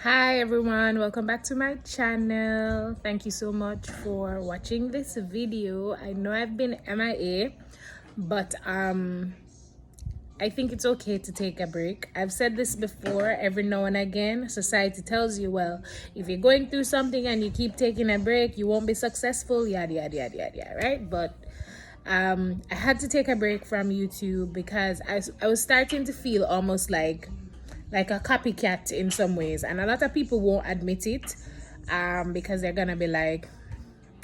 Hi everyone, welcome back to my channel. Thank you so much for watching this video. I know I've been MIA, but I think it's okay to take a break. I've said this before. Every now and again society tells you, well, if you're going through something and you keep taking a break, you won't be successful, yada yada yada yada yada, right? But I had to take a break from YouTube because I was starting to feel almost like a copycat in some ways, and a lot of people won't admit it because they're gonna be like,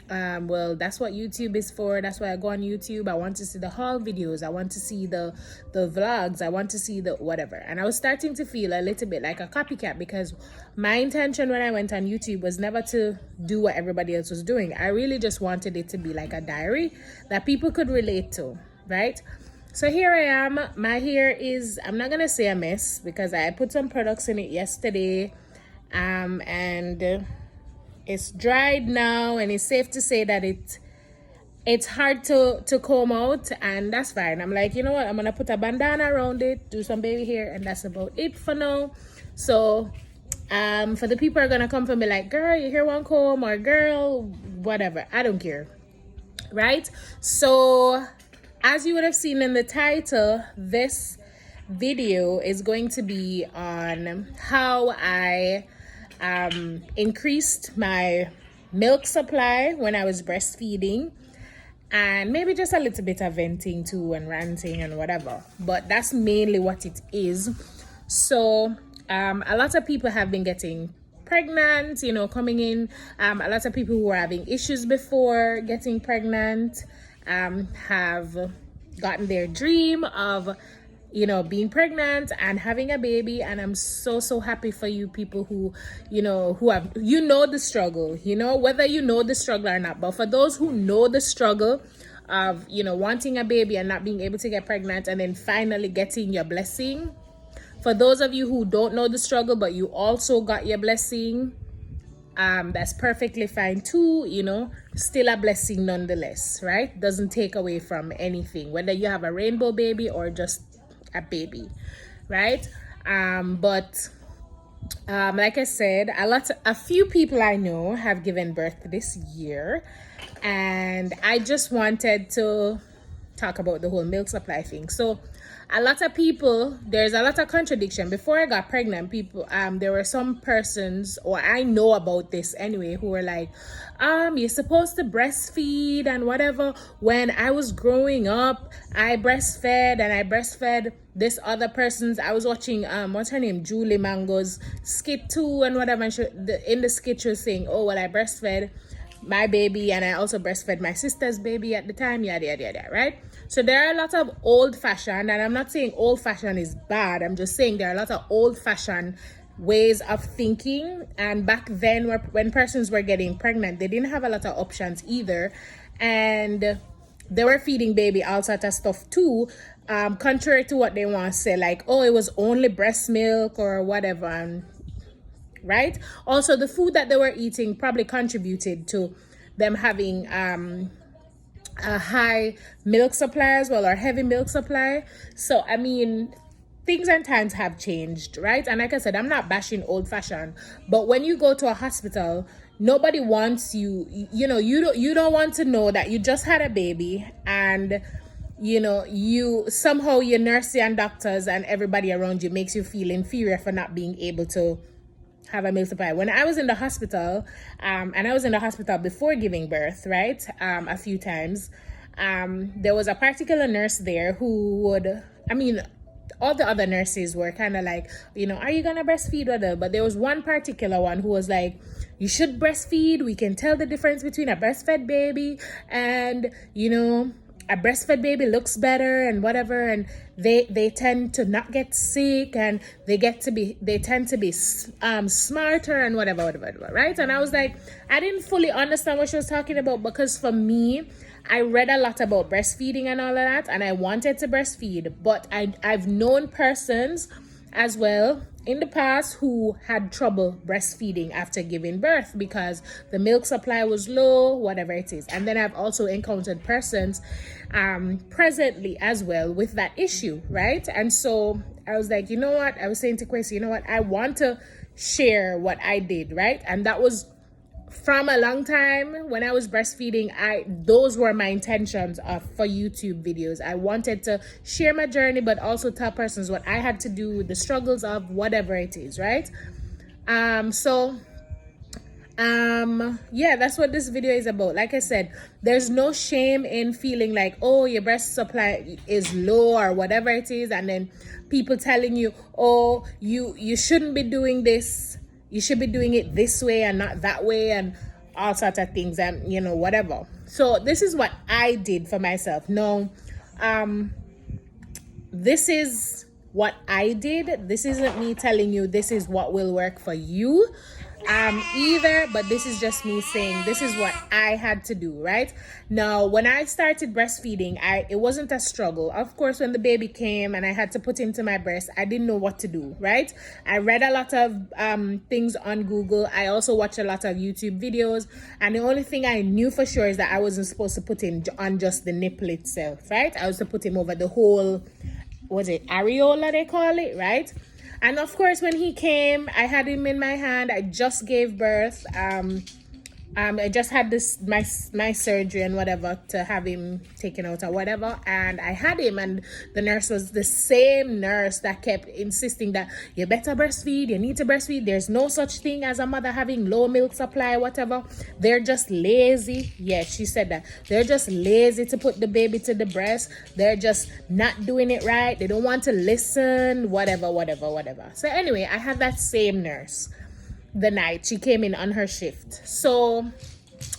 well, that's what YouTube is for. That's why I go on YouTube. I want to see the haul videos. I want to see the vlogs. I want to see the whatever. And I was starting to feel a little bit like a copycat because my intention when I went on YouTube was never to do what everybody else was doing. I really just wanted it to be like a diary that people could relate to, right? So here I am. My hair is, I'm not gonna say a mess because I put some products in it yesterday, and it's dried now, and it's safe to say that it's hard to comb out, and that's fine. I'm like, you know what, I'm gonna put a bandana around it, do some baby hair, and that's about it for now. So for the people who are gonna come for me like, girl, your hair won't comb, or girl, whatever, I don't care, right? So as you would have seen in the title, this video is going to be on how I increased my milk supply when I was breastfeeding, and maybe just a little bit of venting too and ranting and whatever, but that's mainly what it is. So a lot of people have been getting pregnant, you know, coming in. A lot of people who were having issues before getting pregnant have gotten their dream of, you know, being pregnant and having a baby. And I'm so happy for you people who, you know, who have, you know, the struggle, you know, whether you know the struggle or not. But for those who know the struggle of, you know, wanting a baby and not being able to get pregnant and then finally getting your blessing, for those of you who don't know the struggle but you also got your blessing, that's perfectly fine too, you know, still a blessing nonetheless, right? Doesn't take away from anything, whether you have a rainbow baby or just a baby, right? But like I said, a few people I know have given birth this year, and I just wanted to talk about the whole milk supply thing. So a lot of people, there's a lot of contradiction. Before I got pregnant, people, there were some persons, or I know about this anyway, who were like, you're supposed to breastfeed and whatever. When I was growing up, I breastfed, and I breastfed this other person's. I was watching, what's her name, Julie Mango's skit too and whatever. And in the skit she was saying, oh, well, I breastfed my baby and I also breastfed my sister's baby at the time, yada yada yada, right? So there are a lot of old-fashioned, and I'm not saying old-fashioned is bad, I'm just saying there are a lot of old-fashioned ways of thinking. And back then, when persons were getting pregnant, they didn't have a lot of options either, and they were feeding baby all sorts of stuff too, contrary to what they want to say, like, oh, it was only breast milk or whatever. And right, also the food that they were eating probably contributed to them having a high milk supply as well, or heavy milk supply. So I mean, things and times have changed, right? And like I said, I'm not bashing old-fashioned, but when you go to a hospital, nobody wants you, you know, you don't want to know that you just had a baby, and you know, you somehow your nurse and doctors and everybody around you makes you feel inferior for not being able to have a milk supply. When I was in the hospital, and I was in the hospital before giving birth, right, a few times, there was a particular nurse there who would, I mean, all the other nurses were kind of like, you know, are you gonna breastfeed, whatever? But there was one particular one who was like, you should breastfeed. We can tell the difference between a breastfed baby and, you know, a breastfed baby looks better and whatever, and they tend to not get sick, and they tend to be smarter and whatever, right? And I was like, I didn't fully understand what she was talking about, because for me, I read a lot about breastfeeding and all of that, and I wanted to breastfeed, but I've known persons as well in the past who had trouble breastfeeding after giving birth because the milk supply was low, whatever it is. And then I've also encountered persons presently as well with that issue, right? And so I was like, you know what? I was saying to Quincy, you know what? I want to share what I did, right? And that was from a long time when I was breastfeeding. Those were my intentions for YouTube videos. I wanted to share my journey, but also tell persons what I had to do, the struggles of whatever it is, right? Yeah, that's what this video is about. Like I said, there's no shame in feeling like, oh, your breast supply is low or whatever it is, and then people telling you, oh, you shouldn't be doing this, you should be doing it this way and not that way, and all sorts of things, and you know, whatever. So this is what I did for myself. No, this is what I did. This isn't me telling you this is what will work for you either, but this is just me saying this is what I had to do, right? Now, when I started breastfeeding, it wasn't a struggle. Of course, when the baby came and I had to put into my breast, I didn't know what to do, right? I read a lot of things on Google. I also watched a lot of YouTube videos, and the only thing I knew for sure is that I wasn't supposed to put him on just the nipple itself, right? I was to put him over the whole, was it areola they call it, right? And of course, when he came, I had him in my hand. I just gave birth. I just had my surgery and whatever to have him taken out or whatever, and I had him, and the nurse was the same nurse that kept insisting that you better breastfeed, you need to breastfeed, there's no such thing as a mother having low milk supply, whatever, they're just lazy. Yes, she said that they're just lazy to put the baby to the breast, they're just not doing it right, they don't want to listen, whatever. So anyway, I had that same nurse the night she came in on her shift. So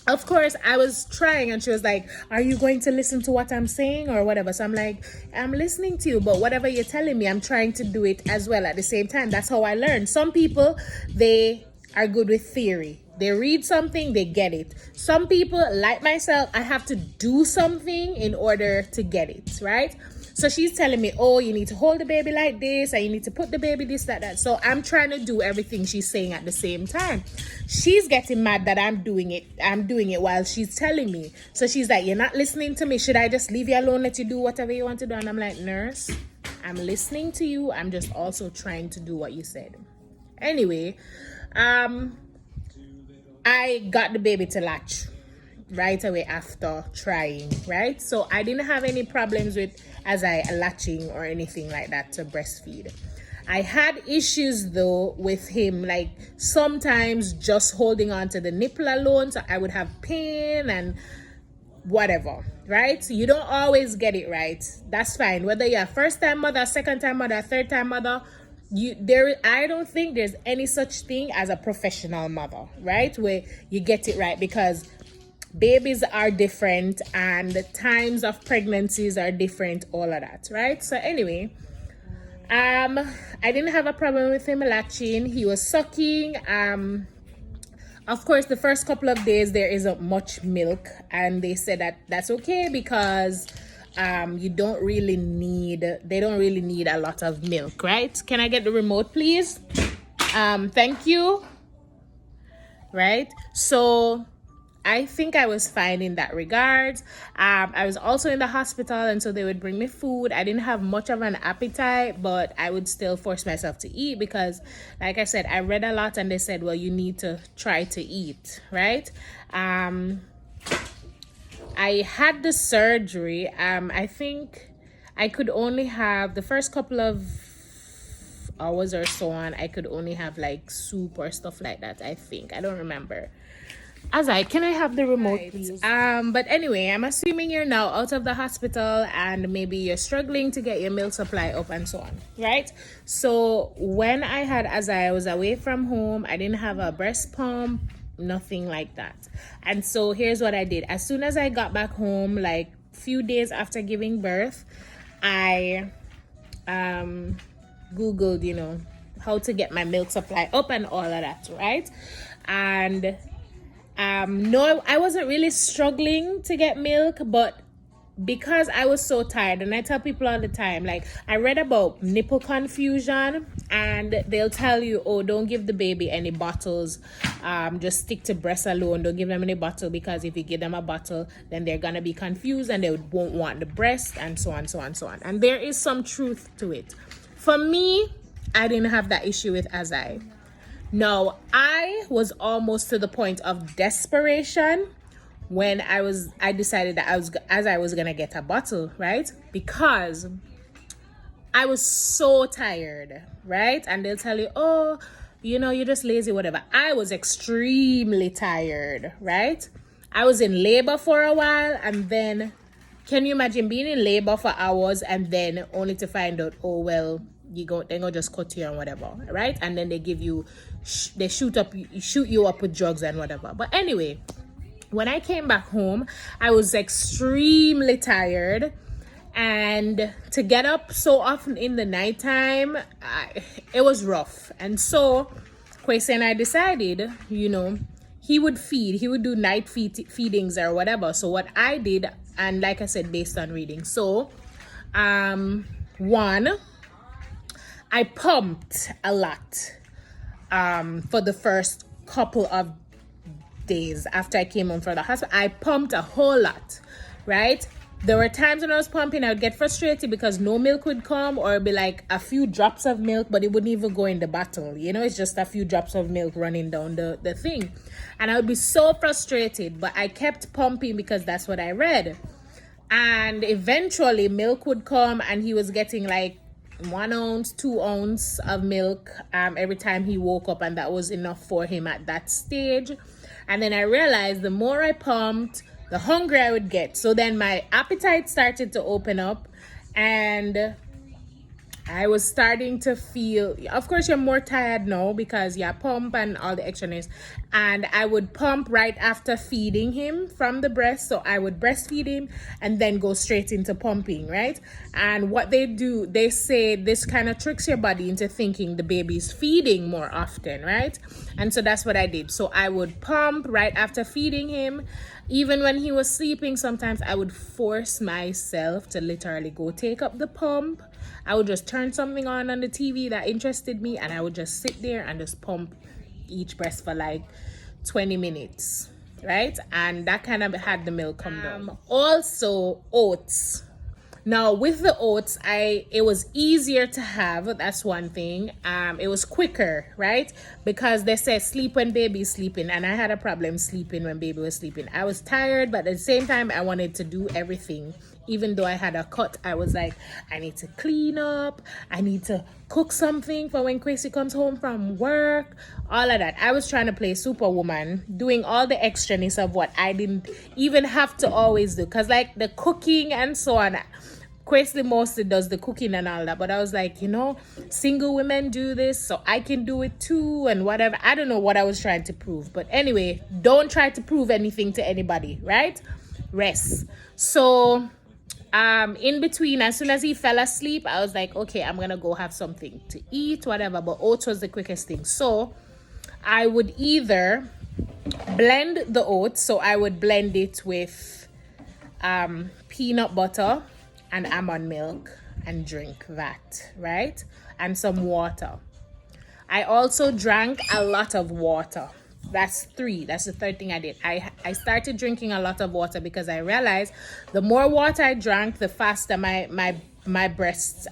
of course I was trying, and she was like, are you going to listen to what I'm saying or whatever? So I'm like, I'm listening to you, but whatever you're telling me, I'm trying to do it as well at the same time. That's how I learn. Some people, they are good with theory. They read something, they get it. Some people, like myself, I have to do something in order to get it, right? So she's telling me, oh, you need to hold the baby like this, and you need to put the baby this, that. So I'm trying to do everything she's saying at the same time. She's getting mad that I'm doing it while she's telling me. So she's like, you're not listening to me. Should I just leave you alone, let you do whatever you want to do? And I'm like, nurse, I'm listening to you. I'm just also trying to do what you said. Anyway, I got the baby to latch right away after trying, right? So I didn't have any problems with as I latching or anything like that to breastfeed. I had issues though with him, like sometimes just holding on to the nipple alone, so I would have pain and whatever, right? So you don't always get it right. That's fine. Whether you're a first-time mother, second-time mother, third-time mother, I don't think there's any such thing as a professional mother, right? Where you get it right, because babies are different and the times of pregnancies are different, all of that, right? So anyway, I didn't have a problem with him latching. He was sucking. Of course, the first couple of days there isn't much milk, and they said that that's okay because they don't really need a lot of milk, right? Can I get the remote, please? Thank you. Right? So I think I was fine in that regard. I was also in the hospital, and so they would bring me food. I didn't have much of an appetite, but I would still force myself to eat because, like I said, I read a lot and they said, well, you need to try to eat, right? I had the surgery. I think I could only have the first couple of hours or so on. I could only have like soup or stuff like that. I think, I don't remember. Can I have the remote, please? But anyway, I'm assuming you're now out of the hospital and maybe you're struggling to get your milk supply up and so on, right? So when I was away from home, I didn't have a breast pump, nothing like that. And so here's what I did. As soon as I got back home, like few days after giving birth, I Googled, how to get my milk supply up and all of that, right? And no, I wasn't really struggling to get milk, but because I was so tired, and I tell people all the time, like I read about nipple confusion, and they'll tell you, oh, don't give the baby any bottles, just stick to breast alone, don't give them any bottle, because if you give them a bottle, then they're gonna be confused and they won't want the breast, and so on. And there is some truth to it. For me, I didn't have that issue with Azai. No, I was almost to the point of desperation when I decided that I was gonna get a bottle, right? Because I was so tired, right? And they'll tell you, oh, you're just lazy, whatever. I was extremely tired, right? I was in labor for a while, and then can you imagine being in labor for hours and then only to find out, oh well, they're gonna just cut you and whatever, right? And then they give you, they shoot you up with drugs and whatever. But anyway, when I came back home, I was extremely tired. And to get up so often in the nighttime, it was rough. And so Kwesi and I decided, he would do night feedings or whatever. So what I did, and like I said, based on reading. So, one, I pumped a lot for the first couple of days after I came home from the hospital. I pumped a whole lot, right? There were times when I was pumping, I would get frustrated because no milk would come, or it'd be like a few drops of milk, but it wouldn't even go in the bottle. It's just a few drops of milk running down the thing. And I would be so frustrated, but I kept pumping because that's what I read. And eventually milk would come, and he was getting like 1 ounce, 2 ounce of milk every time he woke up, and that was enough for him at that stage. And then I realized the more I pumped, the hungrier I would get. So then my appetite started to open up, and I was starting to feel, of course, you're more tired now because you pump and all the extraness. And I would pump right after feeding him from the breast. So I would breastfeed him and then go straight into pumping, right? And what they do, they say this kind of tricks your body into thinking the baby's feeding more often, right? And so that's what I did. So I would pump right after feeding him. Even when he was sleeping, sometimes I would force myself to literally go take up the pump. I would just turn something on the TV that interested me, and I would just sit there and just pump each breast for like 20 minutes, right? And that kind of had the milk come down. Also, oats. Now with the oats, it was easier to have. That's one thing. It was quicker, right? Because they say sleep when baby's sleeping, and I had a problem sleeping when baby was sleeping. I was tired, but at the same time, I wanted to do everything. Even though I had a cut, I was like, I need to clean up. I need to cook something for when Kwesi comes home from work. All of that. I was trying to play Superwoman, doing all the extraness of what I didn't even have to always do. Because like the cooking and so on, Kwesi mostly does the cooking and all that. But I was like, single women do this, so I can do it too and whatever. I don't know what I was trying to prove. But anyway, don't try to prove anything to anybody, right? Rest. So in between, as soon as he fell asleep, I was like, okay, I'm gonna go have something to eat, whatever. But oats was the quickest thing. So I would either blend the oats. So I would blend it with peanut butter and almond milk and drink that, right? And some water. I also drank a lot of water. That's 3. That's the third thing I did. I started drinking a lot of water because I realized the more water I drank, the faster my breasts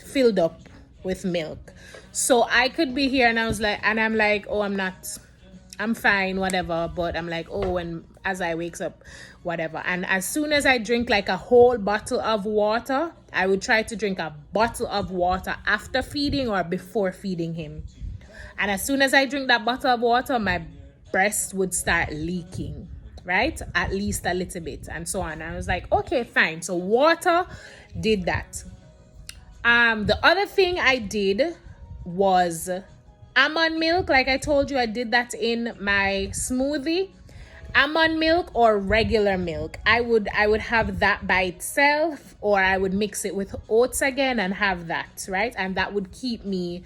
filled up with milk. So I could be here and I'm like, oh, I'm fine, whatever. But I'm like, oh, and as I wakes up, whatever. And as soon as I drink like a whole bottle of water, I would try to drink a bottle of water after feeding or before feeding him. And as soon as I drink that bottle of water, my breast would start leaking, right? At least a little bit and so on. I was like, okay, fine. So water did that. The other thing I did was almond milk. Like I told you, I did that in my smoothie. Almond milk or regular milk. I would have that by itself, or I would mix it with oats again and have that, right? And that would keep me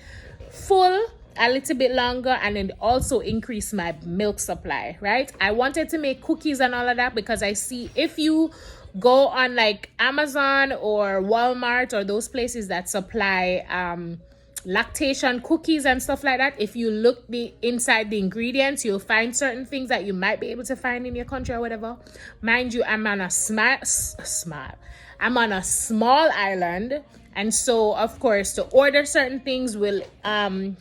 full a little bit longer, and then also increase my milk supply, right? I wanted to make cookies and all of that because I see if you go on like Amazon or Walmart or those places that supply lactation cookies and stuff like that, if you look inside the ingredients, you'll find certain things that you might be able to find in your country or whatever. Mind you, I'm on a small island, And so of course to order certain things will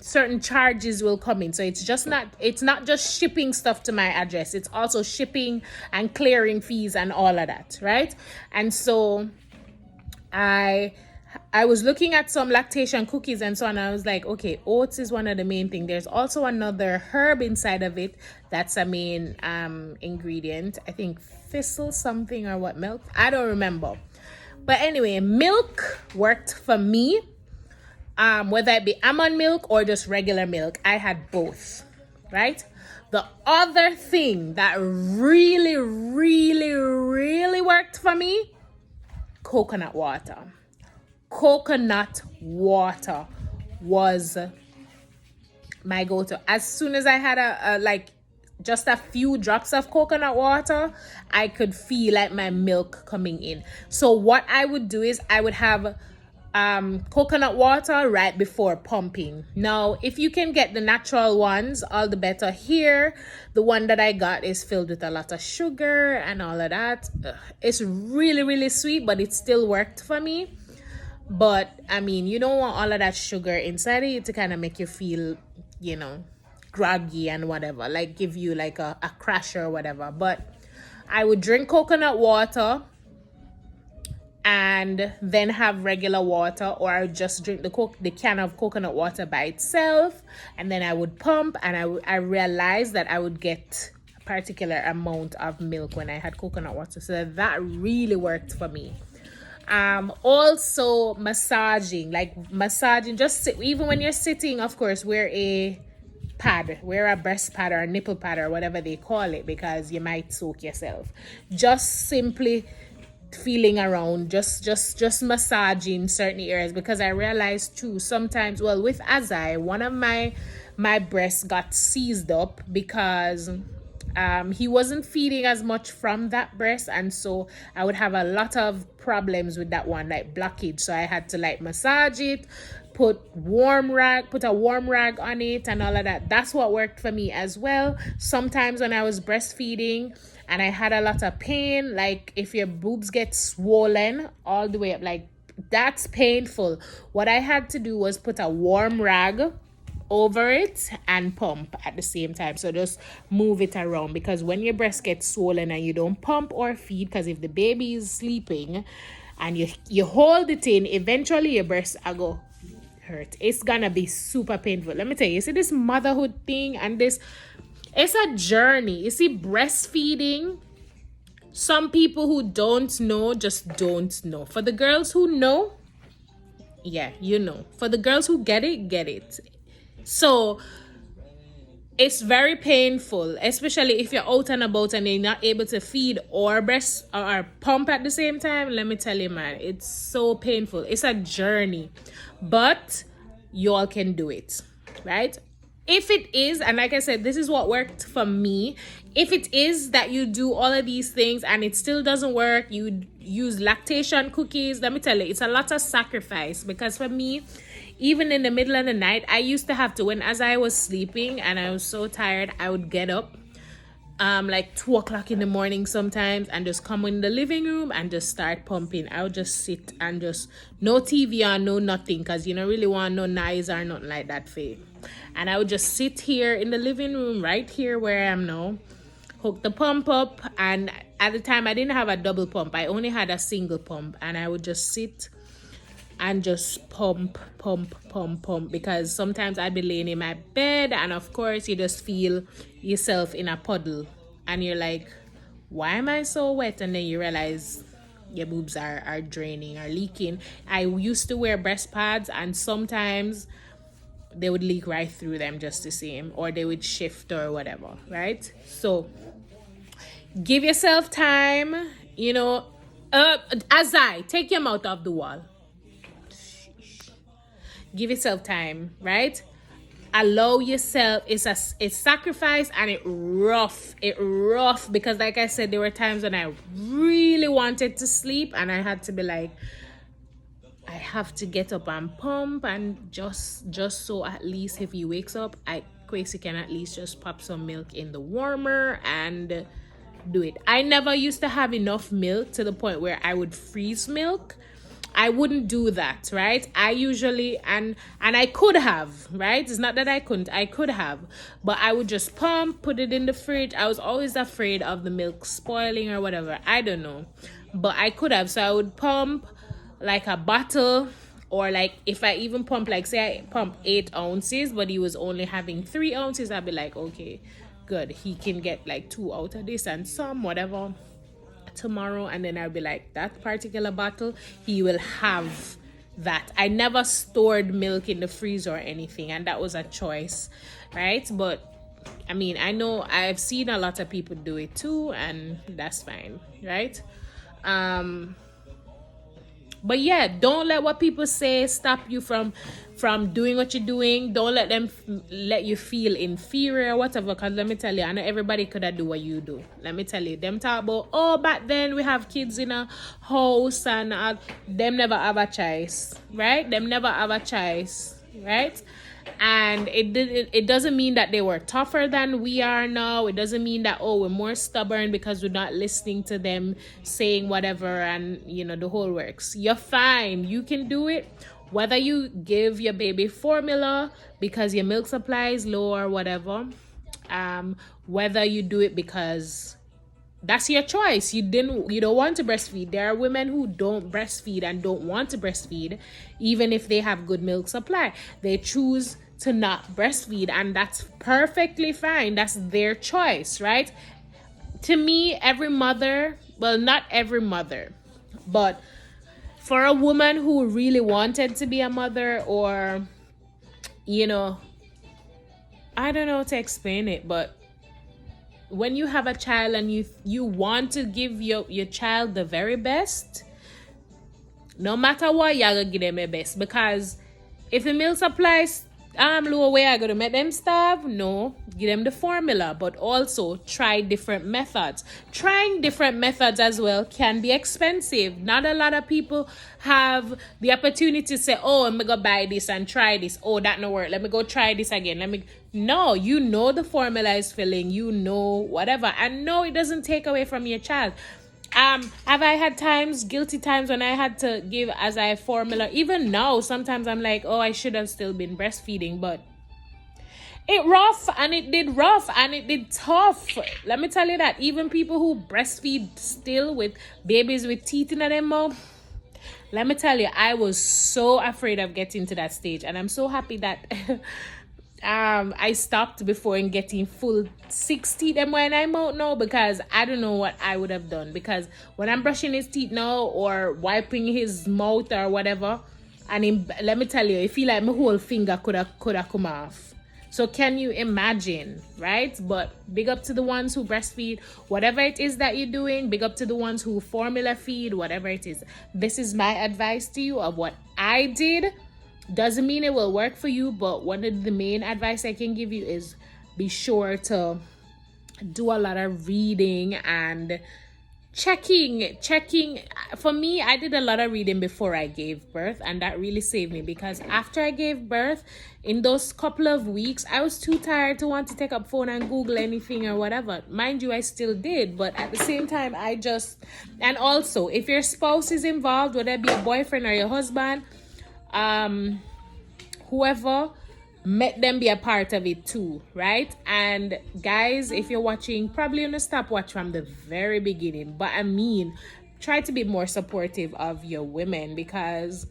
certain charges will come in. So it's not just shipping stuff to my address, it's also shipping and clearing fees and all of that, right? And so I was looking at some lactation cookies and so on. I was like, okay, oats is one of the main things. There's also another herb inside of it that's a main ingredient. I think thistle something or what, milk? I don't remember. But anyway, milk worked for me. Whether it be almond milk or just regular milk, I had both, right? The other thing that really, really, really worked for me, coconut water. Coconut water was my go-to. As soon as I had a like just a few drops of coconut water, I could feel like my milk coming in. So what I would do is I would have coconut water right before pumping. Now, if you can get the natural ones, all the better. Here, the one that I got is filled with a lot of sugar and all of that. It's really, really sweet, but it still worked for me. But I mean, you don't want all of that sugar inside it to kind of make you feel, you know, groggy and whatever, like give you like a crash or whatever. But I would drink coconut water and then have regular water, or I would just drink the can of coconut water by itself, and then I would pump, and I realized that I would get a particular amount of milk when I had coconut water. So that really worked for me. Also massaging, just sit, even when you're sitting, of course, wear a breast pad or a nipple pad or whatever they call it, because you might soak yourself. Just simply feeling around, just massaging certain areas, because I realized too sometimes, well, with Azai, one of my breasts got seized up because he wasn't feeding as much from that breast, and so I would have a lot of problems with that one, like blockage. So I had to like massage it, put a warm rag on it and all of that. That's what worked for me as well. Sometimes when I was breastfeeding and I had a lot of pain, like if your boobs get swollen all the way up, like that's painful. What I had to do was put a warm rag over it and pump at the same time. So just move it around, because when your breast gets swollen and you don't pump or feed, because if the baby is sleeping and you hold it in, eventually your breasts are go hurt. It's gonna be super painful. Let me tell you, see this motherhood thing and this, it's a journey. You see, breastfeeding, some people who don't know just don't know. For the girls who know, yeah, you know. For the girls who get it. So it's very painful, especially if you're out and about and you're not able to feed or breast or pump at the same time. Let me tell you, man, it's so painful. It's a journey, but you all can do it, right? If it is, and like I said, this is what worked for me. If it is that you do all of these things and it still doesn't work, you use lactation cookies, let me tell you, it's a lot of sacrifice. Because for me, even in the middle of the night, I used to have to, as I was sleeping and I was so tired, I would get up like 2:00 in the morning sometimes and just come in the living room and just start pumping. I would just sit and just no TV on, no nothing, because you don't really want no noise or nothing like that for you. And I would just sit here in the living room right here where I am now, hook the pump up, and at the time I didn't have a double pump, I only had a single pump, and I would just sit and just pump, because sometimes I'd be laying in my bed and of course you just feel yourself in a puddle and you're like, why am I so wet? And then you realize your boobs are draining or leaking. I used to wear breast pads and sometimes they would leak right through them just the same, or they would shift or whatever, right? So give yourself time, you know. Azai, take your mouth off the wall. Give yourself time, right? Allow yourself. It's sacrifice and it rough, because like I said, there were times when I really wanted to sleep and I had to be like, I have to get up and pump, and just so at least if he wakes up, Quasi can at least just pop some milk in the warmer and do it. I never used to have enough milk to the point where I would freeze milk. I wouldn't do that, right? I usually, and I could have, right? It's not that I couldn't, I could have, but I would just pump, put it in the fridge. I was always afraid of the milk spoiling or whatever. I don't know, but I could have. So I would pump like a bottle, or like if I even pump, like say I pump 8 ounces, but he was only having 3 ounces, I'd be like, okay, good. He can get like 2 out of this and some, whatever, tomorrow. And then I'll be like, that particular bottle, he will have that. I never stored milk in the freezer or anything, and that was a choice, right? But I mean, I know I've seen a lot of people do it too, and that's fine, right? But yeah, don't let what people say stop you from doing what you're doing. Don't let them let you feel inferior or whatever, because let me tell you, I know everybody could have do what you do. Let me tell you, them talk about, oh, back then we have kids in a house, and them never have a choice, right? Them never have a choice, right? And it doesn't mean that they were tougher than we are now. It doesn't mean that, oh, we're more stubborn because we're not listening to them saying whatever, and you know, the whole works. You're fine. You can do it. Whether you give your baby formula because your milk supply is low or whatever, whether you do it because that's your choice. You don't want to breastfeed. There are women who don't breastfeed and don't want to breastfeed even if they have good milk supply. They choose to not breastfeed, and that's perfectly fine. That's their choice, right? To me, every mother, well, not every mother, but for a woman who really wanted to be a mother, or you know, I don't know how to explain it, but when you have a child and you want to give your child the very best, no matter what, you're gonna give them the best. Because if the milk supplies low, way I gonna make them starve? No, give them the formula, but also try different methods. Trying different methods as well can be expensive. Not a lot of people have the opportunity to say, oh, I'm gonna buy this and try this. Oh, that no work. Let me go try this again. No, you know the formula is filling, you know whatever. And no, it doesn't take away from your child. Have I had guilty times when I had to give as I formula? Even now, sometimes I'm like, oh, I should have still been breastfeeding, but it did tough. Let me tell you that even people who breastfeed still with babies with teeth in their mouth, let me tell you, I was so afraid of getting to that stage, and I'm so happy that I stopped before getting full 60 them when I'm out now, because I don't know what I would have done. Because when I'm brushing his teeth now or wiping his mouth or whatever, and let me tell you, it feel like my whole finger could have come off. So can you imagine, right? But big up to the ones who breastfeed, whatever it is that you're doing. Big up to the ones who formula feed, whatever it is. This is my advice to you of what I did. Doesn't mean it will work for you, but one of the main advice I can give you is be sure to do a lot of reading and checking. For me, I did a lot of reading before I gave birth, and that really saved me, because after I gave birth, in those couple of weeks, I was too tired to want to take up phone and Google anything or whatever. Mind you, I still did, but at the same time, and also, if your spouse is involved, whether it be a boyfriend or your husband, whoever, let them be a part of it too, right? And guys, if you're watching, probably on a stopwatch from the very beginning, but I mean, try to be more supportive of your women, because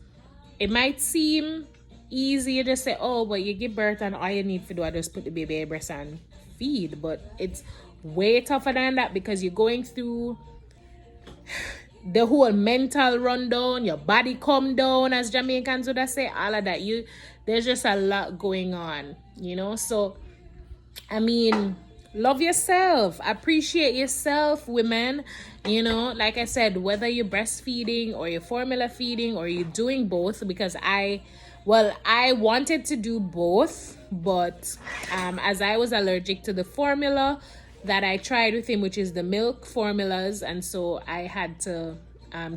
it might seem easy. You just say, oh, but you give birth and all you need to do is just put the baby in your breast and feed, but it's way tougher than that, because you're going through the whole mental rundown, your body come down, as Jamaicans would say, all of that. There's just a lot going on, So, I mean, love yourself, appreciate yourself, women. Like I said, whether you're breastfeeding or you're formula feeding or you're doing both, because I wanted to do both, but as I was allergic to the formula that I tried with him, which is the milk formulas, and so I had to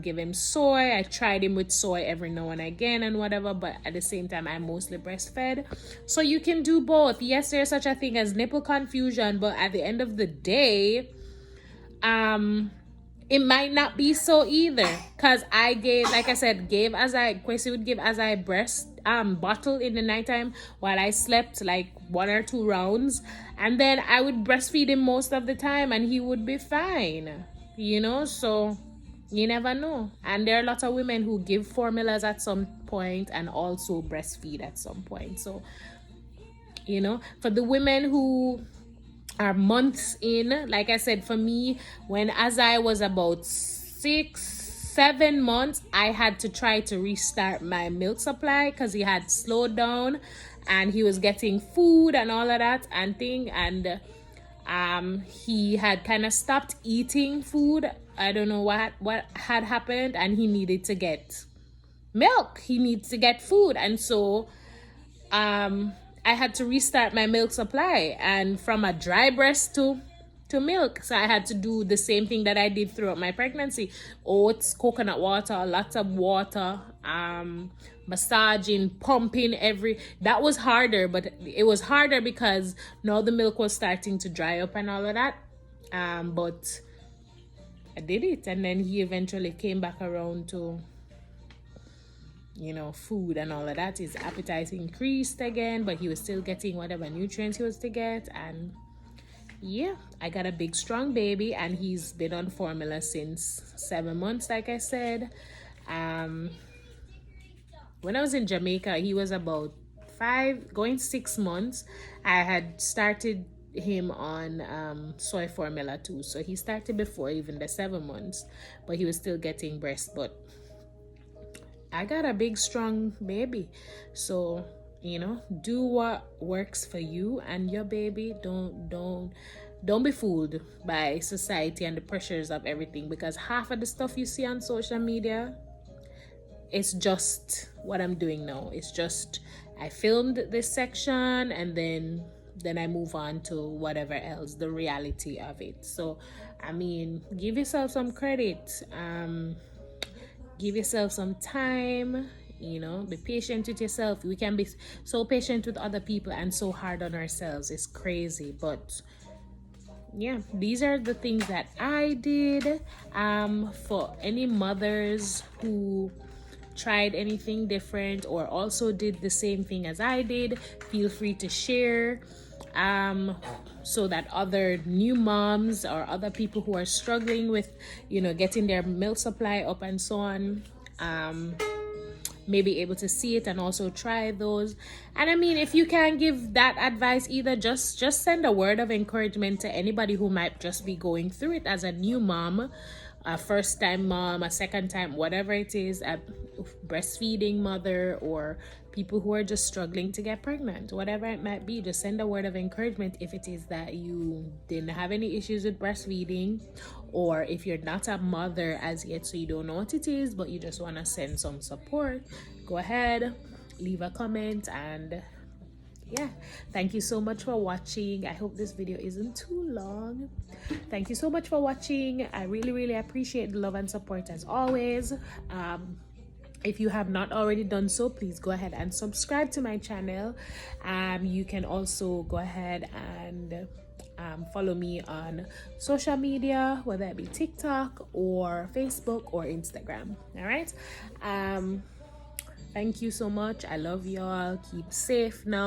give him soy. I tried him with soy every now and again and whatever, but at the same time, I mostly breastfed. So you can do both. Yes, there's such a thing as nipple confusion, but at the end of the day, it might not be so either, because I gave, like I said, Kwesi would give as I breast bottle in the nighttime while I slept, like 1 or 2 rounds, and then I would breastfeed him most of the time and he would be fine, so you never know. And there are a lot of women who give formulas at some point and also breastfeed at some point. So for the women who are months in, like I said, for me, as I was about 6-7 months, I had to try to restart my milk supply because he had slowed down and he was getting food and all of that and he had kind of stopped eating food. I don't know what had happened, and he needed to get milk. He needs to get food, and so I had to restart my milk supply, and from a dry breast to milk. So I had to do the same thing that I did throughout my pregnancy: oats, coconut water, lots of water, massaging, pumping. That was harder, but it was harder because now the milk was starting to dry up and all of that. But I did it, and then he eventually came back around to food and all of that. His appetite increased again, but he was still getting whatever nutrients he was to get. And yeah, I got a big strong baby, and he's been on formula since 7 months, like I said. When I was in Jamaica, he was about 5 going 6 months. I had started him on soy formula too, so he started before even the 7 months, but he was still getting breast. But I got a big strong baby, so do what works for you and your baby. Don't be fooled by society and the pressures of everything, because half of the stuff you see on social media, it's just what I'm doing now. It's just I filmed this section and then I move on to whatever else, the reality of it. So I mean, give yourself some credit. Give yourself some time, be patient with yourself. We can be so patient with other people and so hard on ourselves. It's crazy. But yeah, these are the things that I did. For any mothers who tried anything different or also did the same thing as I did, feel free to share, so that other new moms or other people who are struggling with getting their milk supply up and so on may be able to see it and also try those. And I mean, if you can give that advice, either just send a word of encouragement to anybody who might just be going through it as a new mom, a first time mom, a second time, whatever it is, a breastfeeding mother, or people who are just struggling to get pregnant, whatever it might be. Just send a word of encouragement if it is that you didn't have any issues with breastfeeding, or if you're not a mother as yet, so you don't know what it is, but you just want to send some support. Go ahead, leave a comment. And yeah, thank you so much for watching. I hope this video isn't too long. Thank you so much for watching. I really appreciate the love and support as always. If you have not already done so, please go ahead and subscribe to my channel. You can also go ahead and follow me on social media, whether it be TikTok or Facebook or Instagram. All right. Thank you so much. I love y'all. Keep safe now.